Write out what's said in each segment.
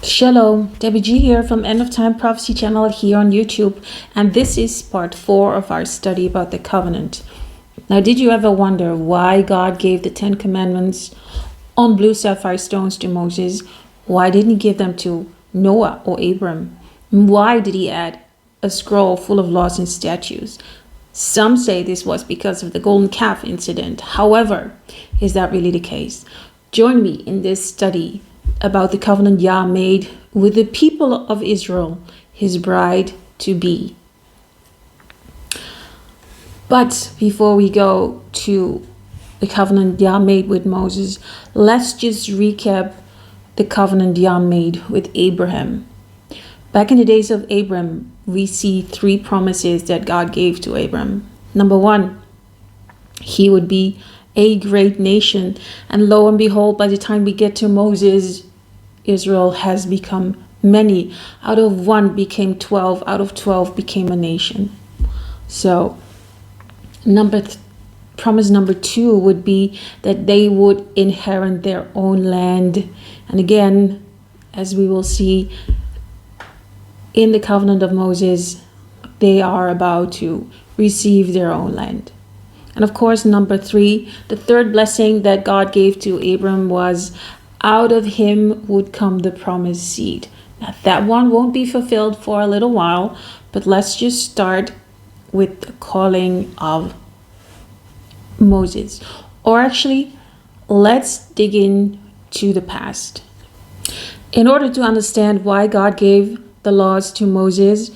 Shalom, Debbie G here from End of Time Prophecy channel here on YouTube, and this is part 4 of our study about the covenant. Now, did you ever wonder why God gave the 10 commandments on blue sapphire stones to Moses? Why didn't he give them to Noah or Abram? Why did he add a scroll full of laws and statutes? Some say this was because of the golden calf incident. However, is that really the case? Join me in this study about the covenant Yah made with the people of Israel, his bride to be. But before we go to the covenant Yah made with Moses, let's just recap the covenant Yah made with Abraham. Back in the days of Abram, we see 3 promises that God gave to Abram. Number 1, he would be a great nation. And lo and behold, by the time we get to Moses, Israel has become many. Out of 1 became 12. Out of 12 became a nation. So promise number 2 would be that they would inherit their own land. And again, as we will see in the covenant of Moses, they are about to receive their own land. And of course, number 3, the third blessing that God gave to Abram was, out of him would come the promised seed. Now, that one won't be fulfilled for a little while, but let's just start with the calling of Moses. Or actually, let's dig into the past. In order to understand why God gave the laws to Moses,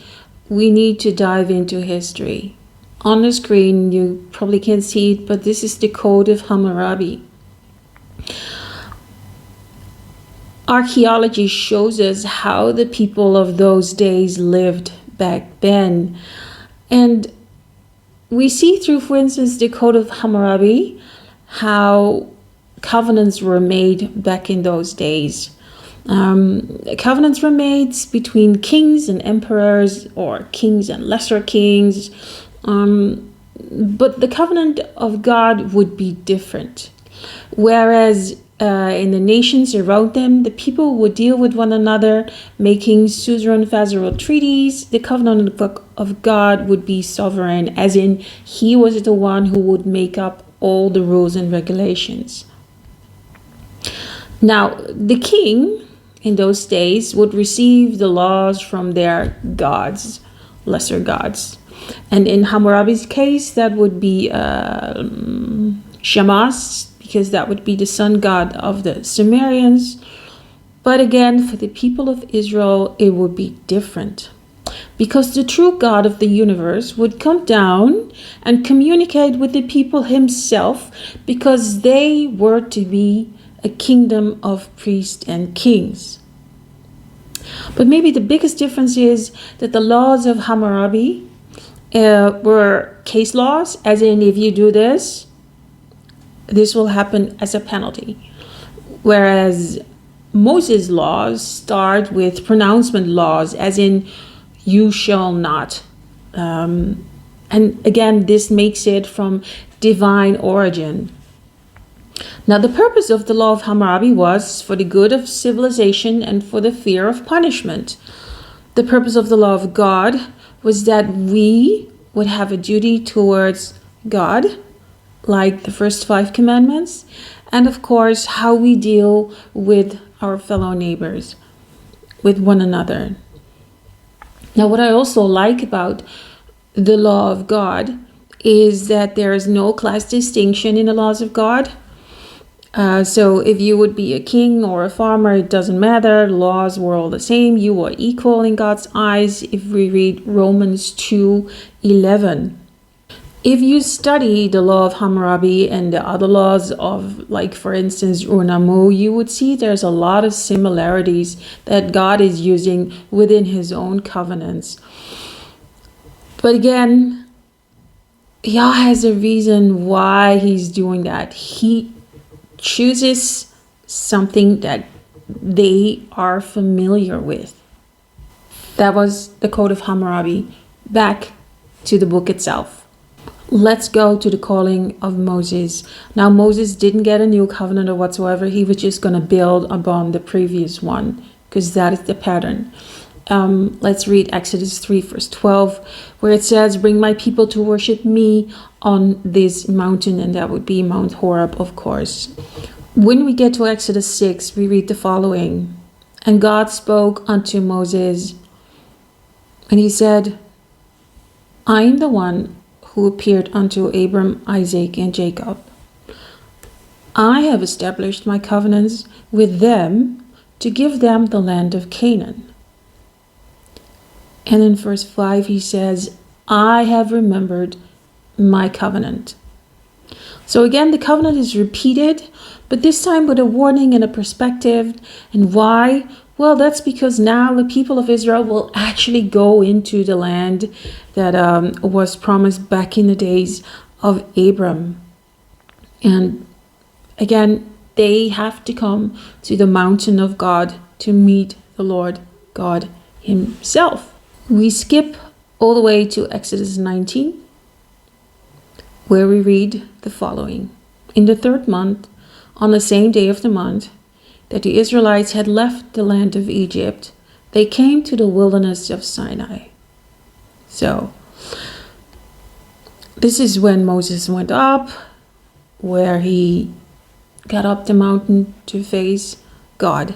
we need to dive into history. On the screen, you probably can't see it, but this is the Code of Hammurabi. Archaeology shows us how the people of those days lived back then. And we see through, for instance, the Code of Hammurabi, how covenants were made back in those days. Covenants were made between kings and emperors, or kings and lesser kings. But the covenant of God would be different. Whereas in the nations around them, the people would deal with one another, making suzerain vassal treaties. The covenant of God would be sovereign, as in he was the one who would make up all the rules and regulations. Now, the king in those days would receive the laws from their gods, lesser gods. And in Hammurabi's case, that would be Shamash, because that would be the sun god of the Sumerians. But again, for the people of Israel, it would be different, because the true God of the universe would come down and communicate with the people himself, because they were to be a kingdom of priests and kings. But maybe the biggest difference is that the laws of Hammurabi were case laws, as in if you do this, this will happen as a penalty. Whereas Moses' laws start with pronouncement laws, as in you shall not. And again, this makes it from divine origin. Now, the purpose of the law of Hammurabi was for the good of civilization and for the fear of punishment. The purpose of the law of God was that we would have a duty towards God, like the first 5 commandments, and of course, how we deal with our fellow neighbors, with one another. Now, what I also like about the law of God is that there is no class distinction in the laws of God. So if you would be a king or a farmer, it doesn't matter. The laws were all the same. You are equal in God's eyes, if we read Romans 2:11. If you study the law of Hammurabi and the other laws of, like, for instance, Ur-Nammu, you would see there's a lot of similarities that God is using within his own covenants. But again, Yah has a reason why he's doing that. He chooses something that they are familiar with. That was the Code of Hammurabi. Back to the book itself. Let's go to the calling of Moses. Now, Moses didn't get a new covenant or whatsoever. He was just going to build upon the previous one. because that is the pattern. Let's read Exodus 3 verse 12, where it says, bring my people to worship me on this mountain, and that would be Mount Horeb, of course. When we get to Exodus 6, we read the following. And God spoke unto Moses, and he said, I am the one who appeared unto Abram, Isaac, and Jacob. I have established my covenants with them to give them the land of Canaan. And in verse 5 he says, I have remembered my covenant. So again, the covenant is repeated, but this time with a warning and a perspective. And why? Well, that's because now the people of Israel will actually go into the land that was promised back in the days of Abram. And again, they have to come to the mountain of God to meet the Lord God himself. We skip all the way to Exodus 19, where we read the following. In the 3rd month, on the same day of the month, that the Israelites had left the land of Egypt, they came to the wilderness of Sinai. So, this is when Moses went up, where he got up the mountain to face God.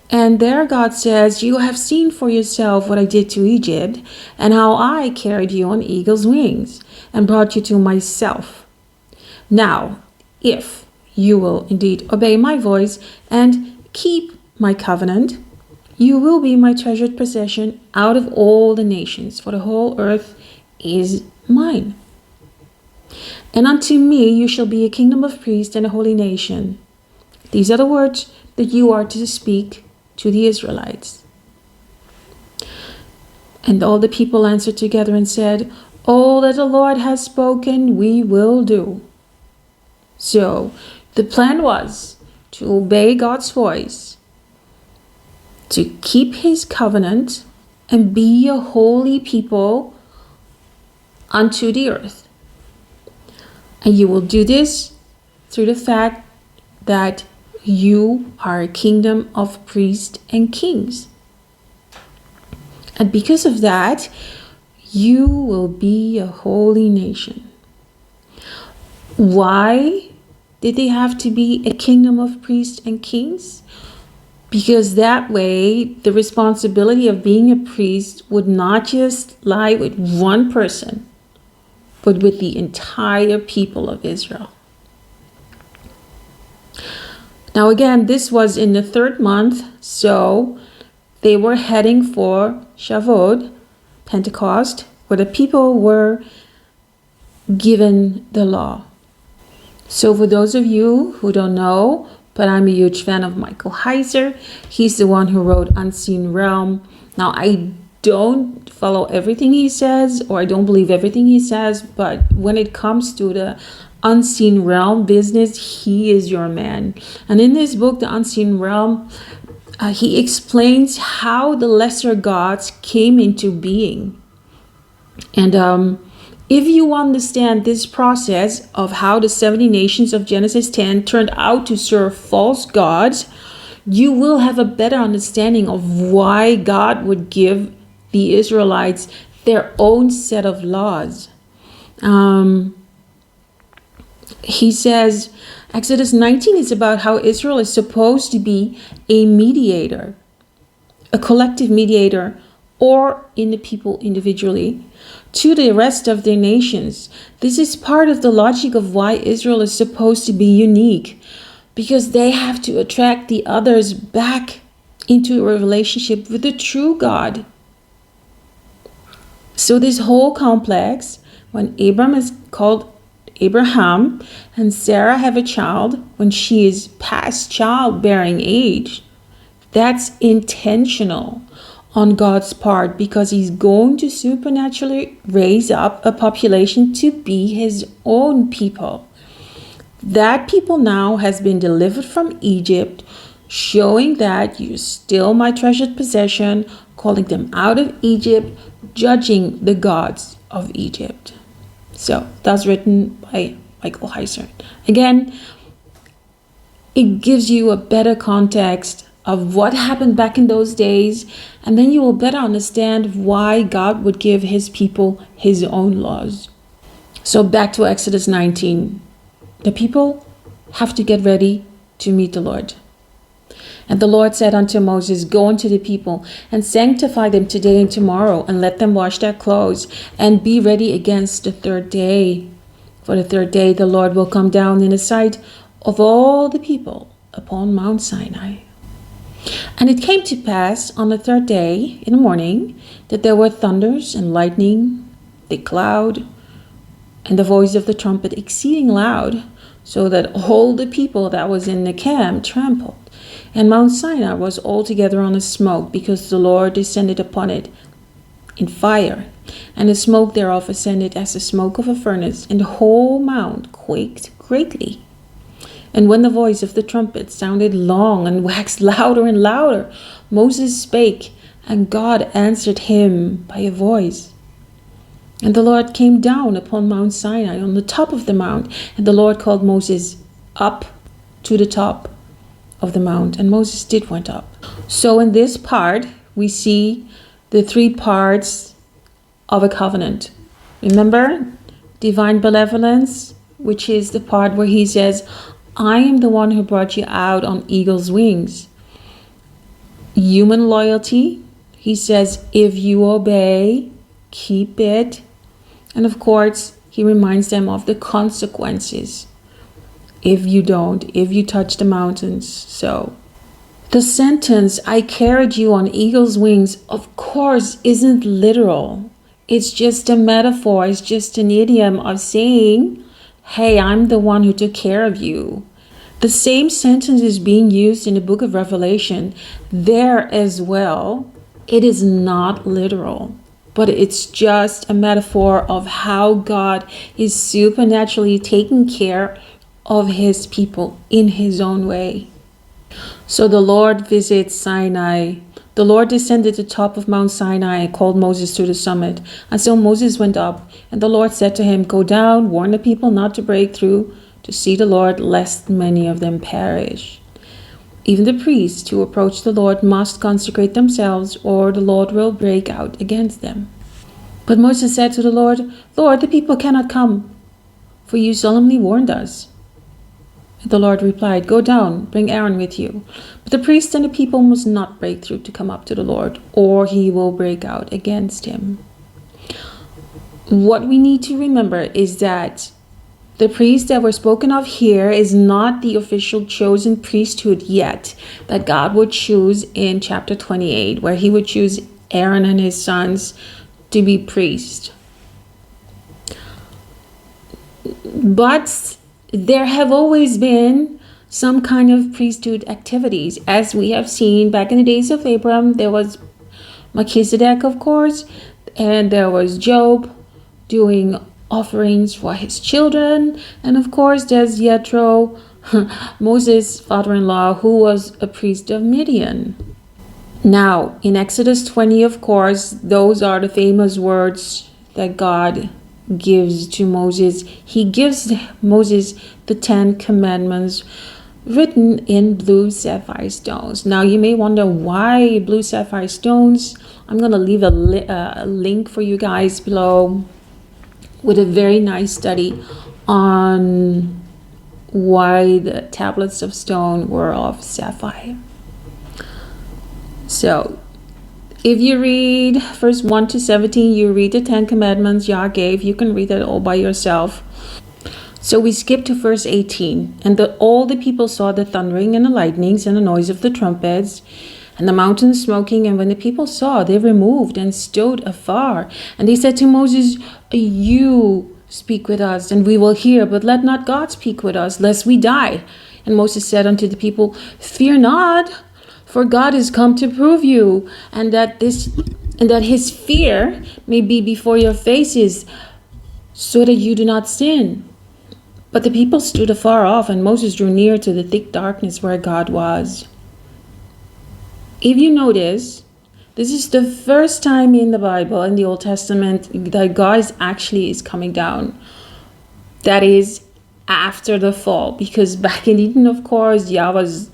And there God says, you have seen for yourself what I did to Egypt, and how I carried you on eagle's wings, and brought you to myself. Now, if you will indeed obey my voice and keep my covenant, you will be my treasured possession out of all the nations, for the whole earth is mine. And unto me you shall be a kingdom of priests and a holy nation. These are the words that you are to speak to the Israelites. And all the people answered together and said, all that the Lord has spoken we will do. So the plan was to obey God's voice, to keep his covenant, and be a holy people unto the earth. And you will do this through the fact that you are a kingdom of priests and kings. And because of that, you will be a holy nation. Why did they have to be a kingdom of priests and kings? Because that way, the responsibility of being a priest would not just lie with one person, but with the entire people of Israel. Now again, this was in the 3rd month, so they were heading for Shavuot, Pentecost, where the people were given the law. So for those of you who don't know, but I'm a huge fan of Michael Heiser. He's the one who wrote Unseen Realm. Now, I don't follow everything he says, or I don't believe everything he says, but when it comes to the unseen realm business, he is your man. And in this book, The Unseen Realm, he explains how the lesser gods came into being. And if you understand this process of how the 70 nations of Genesis 10 turned out to serve false gods, you will have a better understanding of why God would give the Israelites their own set of laws. He says, Exodus 19 is about how Israel is supposed to be a mediator, a collective mediator, or in the people individually, to the rest of their nations. This is part of the logic of why Israel is supposed to be unique, because they have to attract the others back into a relationship with the true God. So this whole complex, when Abram is called Abraham and Sarah have a child when she is past childbearing age, that's intentional on God's part, because he's going to supernaturally raise up a population to be his own people. That people now has been delivered from Egypt, showing that you're still my treasured possession, calling them out of Egypt, judging the gods of Egypt. So that's written by Michael Heiser. Again, it gives you a better context of what happened back in those days, and then you will better understand why God would give his people his own laws. So back to Exodus 19. The people have to get ready to meet the Lord. And the Lord said unto Moses, Go unto the people, and sanctify them today and tomorrow, and let them wash their clothes, and be ready against the third day. For the third day the Lord will come down in the sight of all the people upon Mount Sinai. And it came to pass on the third day in the morning that there were thunders and lightning, the cloud, and the voice of the trumpet exceeding loud, so that all the people that was in the camp trembled. And Mount Sinai was altogether on a smoke, because the Lord descended upon it in fire, and the smoke thereof ascended as the smoke of a furnace, and the whole mount quaked greatly. And when the voice of the trumpet sounded long and waxed louder and louder, Moses spake, and God answered him by a voice. And the Lord came down upon Mount Sinai on the top of the mount, and the Lord called Moses up to the top of the mount, and Moses did went up. So in this part, we see the three parts of a covenant. Remember, divine benevolence, which is the part where he says, I am the one who brought you out on eagle's wings. Human loyalty, he says, if you obey, keep it. And of course, he reminds them of the consequences if you don't, if you touch the mountains. So the sentence, I carried you on eagle's wings, of course, isn't literal. It's just a metaphor. It's just an idiom of saying, hey, I'm the one who took care of you. The same sentence is being used in the book of Revelation there as well. It is not literal, but it's just a metaphor of how God is supernaturally taking care of his people in his own way. So the Lord visits Sinai. The Lord descended to the top of Mount Sinai and called Moses to the summit. And so Moses went up, and the Lord said to him, Go down, warn the people not to break through to see the Lord, lest many of them perish. Even the priests who approach the Lord must consecrate themselves, or the Lord will break out against them. But Moses said to the Lord, Lord, the people cannot come, for you solemnly warned us. The Lord replied, Go down, bring Aaron with you. But the priests and the people must not break through to come up to the Lord, or he will break out against him. What we need to remember is that the priest that we're spoken of here is not the official chosen priesthood yet that God would choose in chapter 28, where he would choose Aaron and his sons to be priests. But there have always been some kind of priesthood activities. As we have seen back in the days of Abraham, there was Melchizedek, of course, and there was Job doing offerings for his children. And of course, there's Jethro, Moses' father-in-law, who was a priest of Midian. Now, in Exodus 20, of course, those are the famous words that God gives to Moses. He gives Moses the 10 commandments written in blue sapphire stones. Now you may wonder why blue sapphire stones. I'm going to leave a link for you guys below with a very nice study on why the tablets of stone were of sapphire. So if you read verse 1 to 17, you read the 10 commandments Yah gave. You can read that all by yourself. So we skip to verse 18. And all the people saw the thundering and the lightnings and the noise of the trumpets and the mountains smoking. And when the people saw, they removed and stood afar. And they said to Moses, You speak with us, and we will hear, but let not God speak with us, lest we die. And Moses said unto the people, Fear not, for God is come to prove you, and that his fear may be before your faces, so that you do not sin. But the people stood afar off, and Moses drew near to the thick darkness where God was. If you notice, this is the first time in the Bible, in the Old Testament, that God actually is coming down. That is after the fall, because back in Eden, of course, Yah was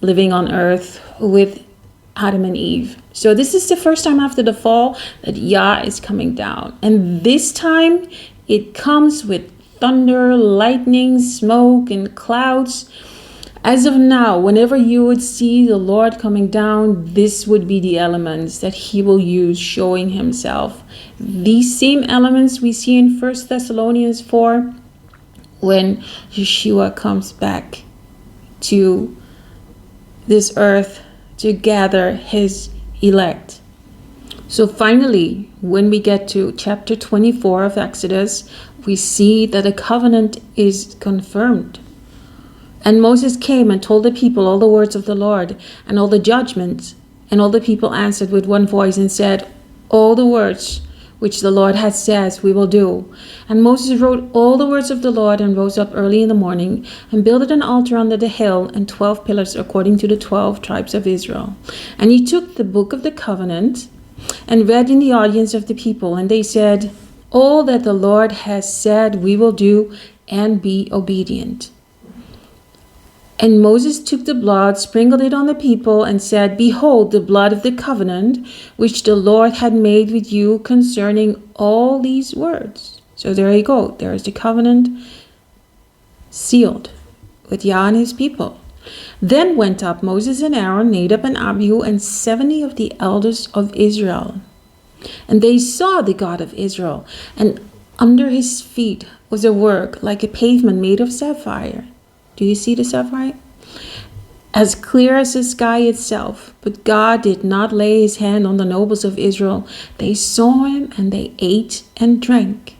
living on earth with Adam and Eve. So this is the first time after the fall that Yah is coming down. And this time it comes with thunder, lightning, smoke, and clouds. As of now, whenever you would see the Lord coming down, this would be the elements that he will use showing himself. These same elements we see in 1 Thessalonians 4 when Yeshua comes back to this earth to gather his elect. So finally, when we get to chapter 24 of Exodus, we see that a covenant is confirmed. And Moses came and told the people all the words of the Lord and all the judgments. And all the people answered with one voice and said, all the words which the Lord has said we will do. And Moses wrote all the words of the Lord and rose up early in the morning and builded an altar under the hill and 12 pillars according to the 12 tribes of Israel. And he took the book of the covenant and read in the audience of the people. And they said, all that the Lord has said we will do and be obedient. And Moses took the blood, sprinkled it on the people, and said, behold, the blood of the covenant, which the Lord had made with you concerning all these words. So there you go. There is the covenant sealed with Yah and his people. Then went up Moses and Aaron, Nadab and Abihu, and 70 of the elders of Israel. And they saw the God of Israel, and under his feet was a work like a pavement made of sapphire. Do you see the sapphire? As clear as the sky itself. But God did not lay his hand on the nobles of Israel. They saw him and they ate and drank.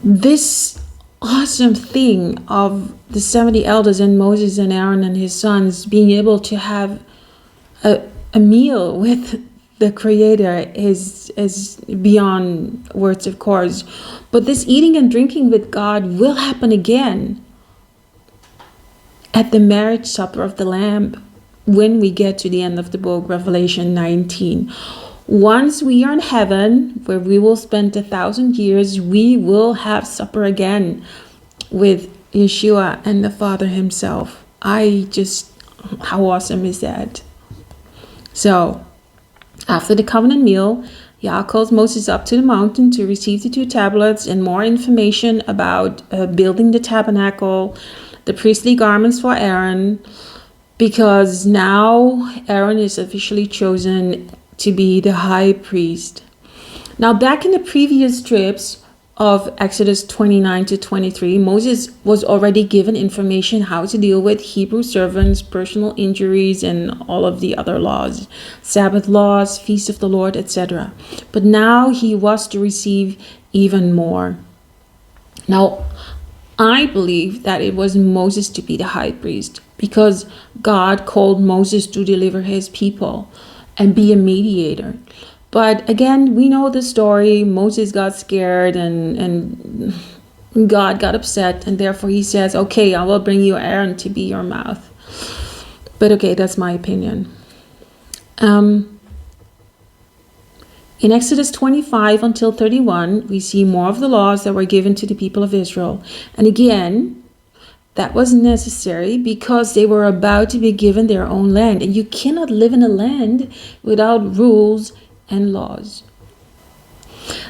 This awesome thing of the 70 elders and Moses and Aaron and his sons being able to have a meal with the Creator is beyond words, of course. But this eating and drinking with God will happen again at the marriage supper of the Lamb when we get to the end of the book, Revelation 19. Once we are in heaven, where we will spend 1,000 years, we will have supper again with Yeshua and the Father himself. How awesome is that? So, after the covenant meal, Yah calls Moses up to the mountain to receive the 2 tablets and more information about building the tabernacle, the priestly garments for Aaron, because now Aaron is officially chosen to be the high priest. Now, back in the previous trips of Exodus 29 to 23, Moses was already given information how to deal with Hebrew servants, personal injuries, and all of the other laws, Sabbath laws, feast of the Lord, etc. But now he was to receive even more. Now, I believe that it was Moses to be the high priest because God called Moses to deliver his people and be a mediator. But again, we know the story. Moses got scared and God got upset. And therefore he says, okay, I will bring you Aaron to be your mouth. But okay, that's my opinion. In Exodus 25 until 31, we see more of the laws that were given to the people of Israel. And again, that was necessary because they were about to be given their own land. And you cannot live in a land without rules and laws.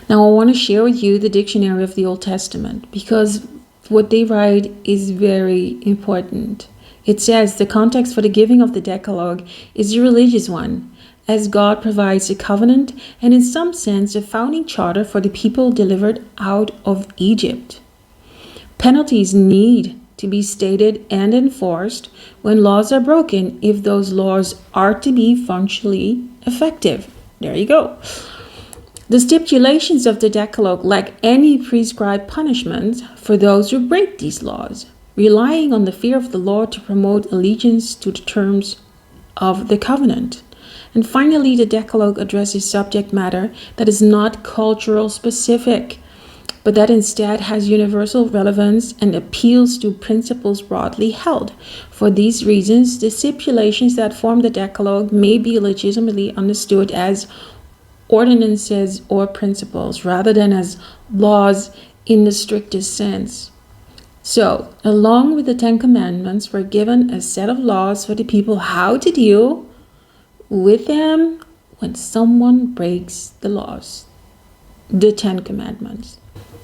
Now I want to share with you the dictionary of the Old Testament because what they write is very important. It says the context for the giving of the Decalogue is a religious one, as God provides a covenant and in some sense a founding charter for the people delivered out of Egypt. Penalties need to be stated and enforced when laws are broken if those laws are to be functionally effective. There you go. The stipulations of the Decalogue lack any prescribed punishment for those who break these laws, relying on the fear of the Lord to promote allegiance to the terms of the covenant. And finally, the Decalogue addresses subject matter that is not cultural specific, but that instead has universal relevance and appeals to principles broadly held. For these reasons, the stipulations that form the Decalogue may be legitimately understood as ordinances or principles rather than as laws in the strictest sense. So, along with the 10 Commandments, were given a set of laws for the people how to deal with them when someone breaks the laws, the 10 Commandments.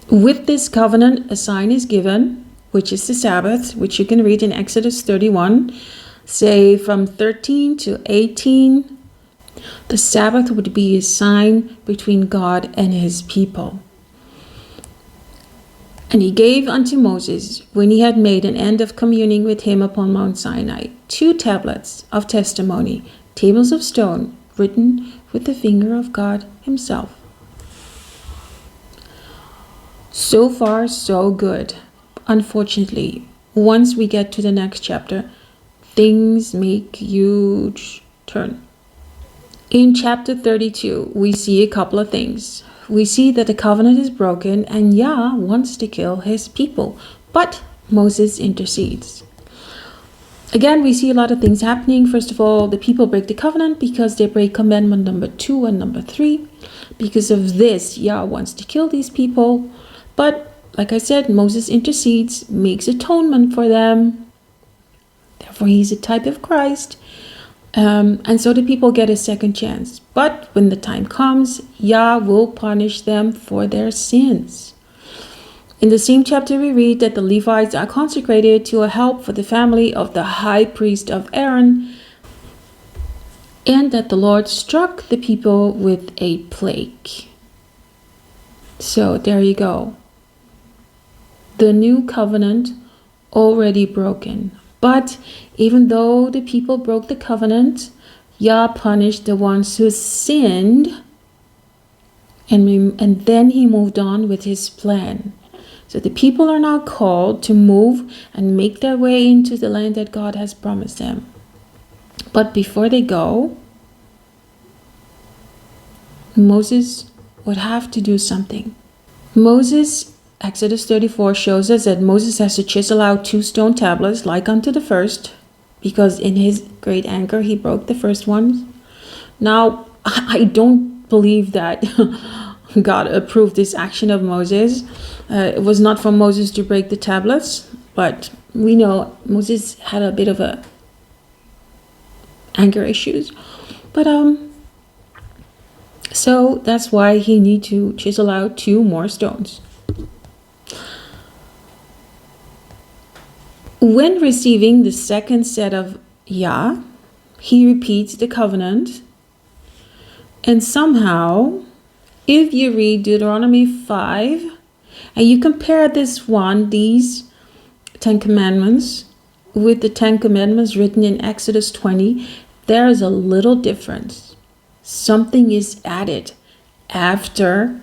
With this covenant, a sign is given, which is the Sabbath, which you can read in Exodus 31, say from 13 to 18. The Sabbath would be a sign between God and his people. And he gave unto Moses, when he had made an end of communing with him upon Mount Sinai, 2 tablets of testimony, tables of stone, written with the finger of God himself. So far, so good. Unfortunately, once we get to the next chapter, things make huge turn. In chapter 32, we see a couple of things. We see that the covenant is broken and Yah wants to kill his people, but Moses intercedes. Again, we see a lot of things happening. First of all, the people break the covenant because they break commandment number 2 and number 3. Because of this, Yah wants to kill these people. But like I said, Moses intercedes, makes atonement for them. Therefore, he's a type of Christ. And so the people get a second chance. But when the time comes, Yah will punish them for their sins. In the same chapter, we read that the Levites are consecrated to a help for the family of the high priest of Aaron, and that the Lord struck the people with a plague. So there you go. The new covenant already broken. But even though the people broke the covenant, Yah punished the ones who sinned, and then he moved on with his plan. So the people are now called to move and make their way into the land that God has promised them. But before they go, Moses would have to do something. Exodus 34 shows us that Moses has to chisel out 2 stone tablets like unto the first, because in his great anger he broke the first ones. Now, I don't believe that God approved this action of Moses. It was not for Moses to break the tablets, but we know Moses had a bit of anger issues. But so that's why he need to chisel out 2 more stones. When receiving the second set of Yah, he repeats the covenant. And somehow, if you read Deuteronomy 5, and you compare these 10 commandments, with the 10 commandments written in Exodus 20, there is a little difference. Something is added after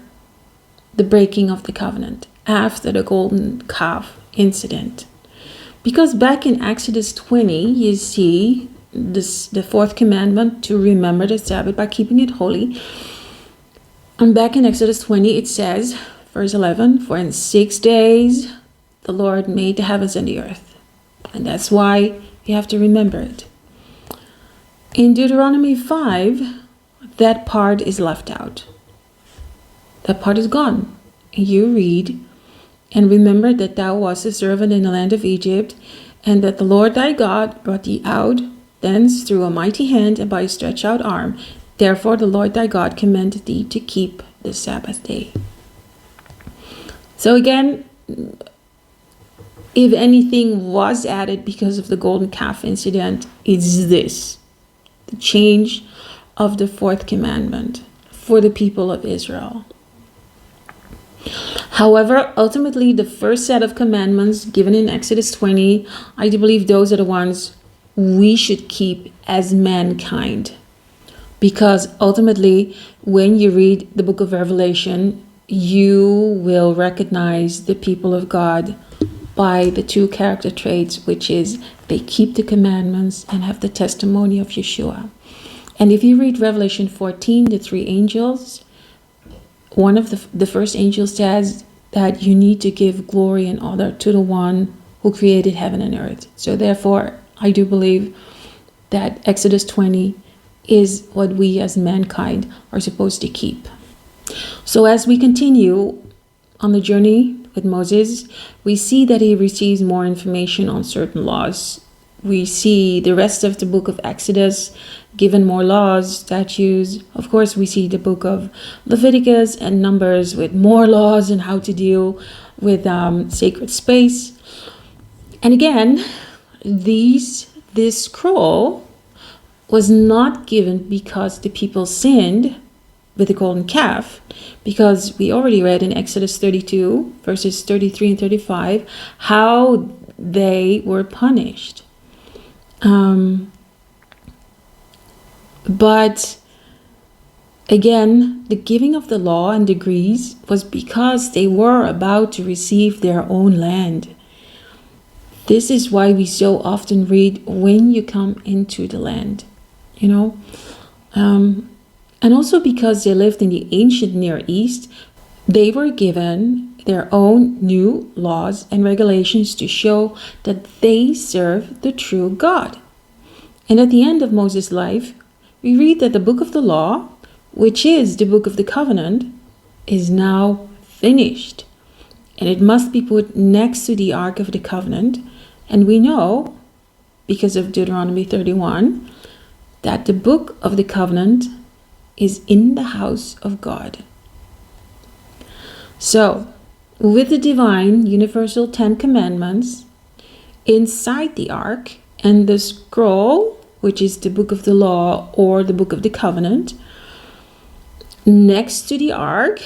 the breaking of the covenant, after the golden calf incident. Because back in Exodus 20, you see the 4th commandment to remember the Sabbath by keeping it holy. And back in Exodus 20, it says, verse 11, for in 6 days the Lord made the heavens and the earth. And that's why you have to remember it. In Deuteronomy 5, that part is left out. That part is gone. You read, and remember that thou wast a servant in the land of Egypt, and that the Lord thy God brought thee out thence through a mighty hand and by a stretched out arm. Therefore the Lord thy God commanded thee to keep the Sabbath day. So again, if anything was added because of the golden calf incident, it's this. The change of the 4th commandment for the people of Israel. However, ultimately, the first set of commandments given in Exodus 20, I do believe those are the ones we should keep as mankind. Because ultimately, when you read the book of Revelation, you will recognize the people of God by the 2 character traits, which is they keep the commandments and have the testimony of Yeshua. And if you read Revelation 14, the 3 angels, one of the first angel says that you need to give glory and honor to the one who created heaven and earth. So therefore, I do believe that Exodus 20 is what we as mankind are supposed to keep. So as we continue on the journey with Moses, we see that he receives more information on certain laws. We see the rest of the book of Exodus given more laws, statutes. Of course, we see the book of Leviticus and Numbers with more laws and how to deal with sacred space. And again, this scroll was not given because the people sinned with the golden calf, because we already read in Exodus 32, verses 33 and 35, how they were punished. But again, the giving of the law and decrees was because they were about to receive their own land. This is why we so often read, when you come into the land, and also because they lived in the ancient Near East, they were given their own new laws and regulations to show that they serve the true God. And at the end of Moses' life, we read that the book of the law, which is the book of the covenant, is now finished. And it must be put next to the Ark of the Covenant. And we know, because of Deuteronomy 31, that the book of the covenant is in the house of God. So, with the divine universal 10 commandments inside the ark and the scroll, which is the book of the law or the book of the covenant, next to the ark,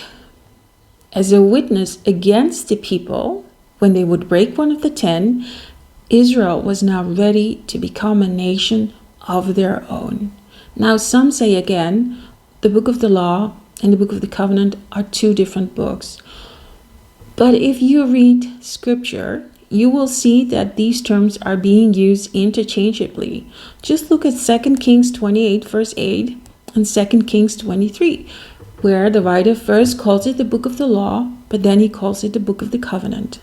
as a witness against the people, when they would break one of the 10, Israel was now ready to become a nation of their own. Now, some say again, the book of the law and the book of the covenant are two different books. But if you read scripture, you will see that these terms are being used interchangeably. Just look at 2 Kings 28 verse 8 and 2 Kings 23, where the writer first calls it the book of the law, but then he calls it the book of the covenant.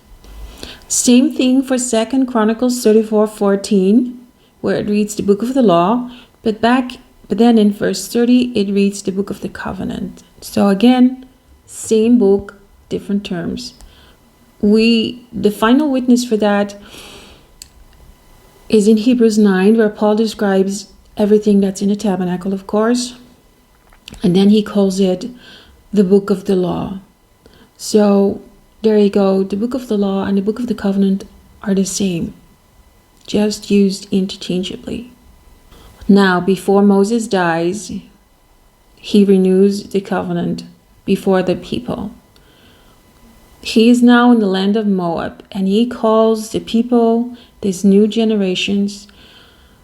Same thing for 2 Chronicles 34:14, where it reads the book of the law, but then in verse 30 it reads the book of the covenant. So again, same book, different terms. The final witness for that is in Hebrews 9, where Paul describes everything that's in the tabernacle, of course, and then he calls it the book of the law. So there you go, the book of the law and the book of the covenant are the same, just used interchangeably. Now, before Moses dies, he renews the covenant before the people. He is now in the land of Moab, and he calls the people, these new generations,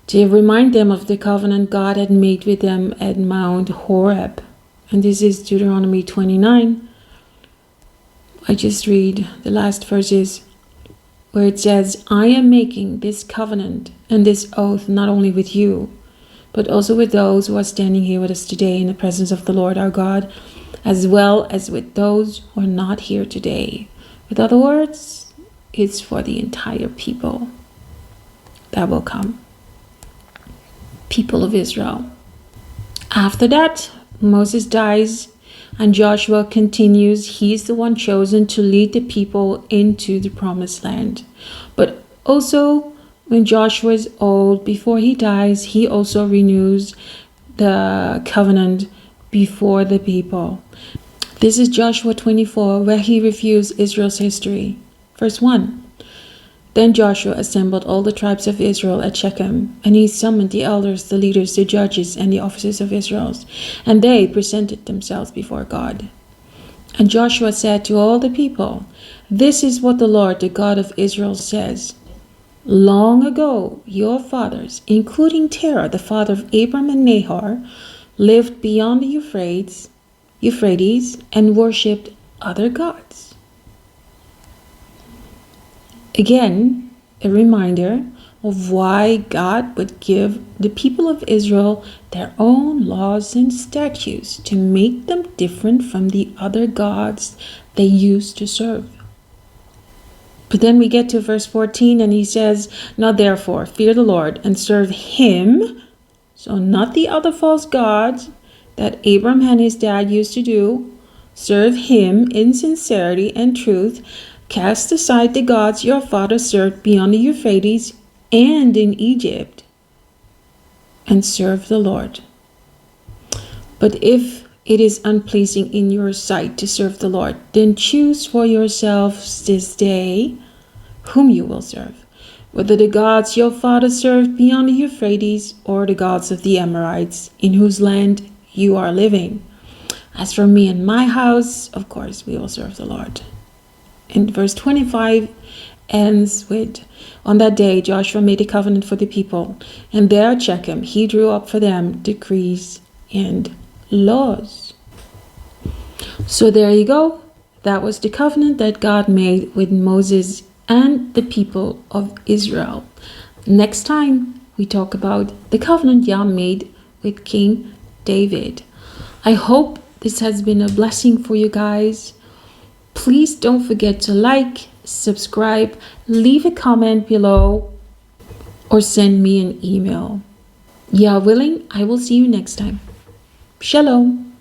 to remind them of the covenant God had made with them at Mount Horeb. And this is Deuteronomy 29. I just read the last verses where it says, I am making this covenant and this oath not only with you, but also with those who are standing here with us today in the presence of the Lord our God, as well as with those who are not here today. With other words, it's for the entire people that will come. People of Israel. After that, Moses dies and Joshua continues. He is the one chosen to lead the people into the promised land. But also, when Joshua is old, before he dies, he also renews the covenant before the people. This is Joshua 24, where he reviews Israel's history. Verse 1. Then Joshua assembled all the tribes of Israel at Shechem, and he summoned the elders, the leaders, the judges, and the officers of Israel, and they presented themselves before God. And Joshua said to all the people, This is what the Lord, the God of Israel, says. Long ago, your fathers, including Terah, the father of Abram and Nahor, lived beyond the Euphrates and worshipped other gods. Again, a reminder of why God would give the people of Israel their own laws and statutes to make them different from the other gods they used to serve. But then we get to verse 14 and he says, Now therefore, fear the Lord and serve him, so not the other false gods that Abram and his dad used to do. Serve him in sincerity and truth, Cast aside the gods your father served beyond the Euphrates and in Egypt, and serve the Lord. But if it is unpleasing in your sight to serve the Lord, then choose for yourselves this day whom you will serve, whether the gods your father served beyond the Euphrates or the gods of the Amorites in whose land you are living. As for me and my house, of course, we will serve the Lord. And verse 25 ends with, on that day Joshua made a covenant for the people, and there at Shechem he drew up for them decrees and laws. So there you go. That was the covenant that God made with Moses and the people of Israel. Next time we talk about the covenant Yah made with King David. I hope this has been a blessing for you guys. Please don't forget to like, subscribe, leave a comment below, or send me an email. Yah willing, I will see you next time. Shalom.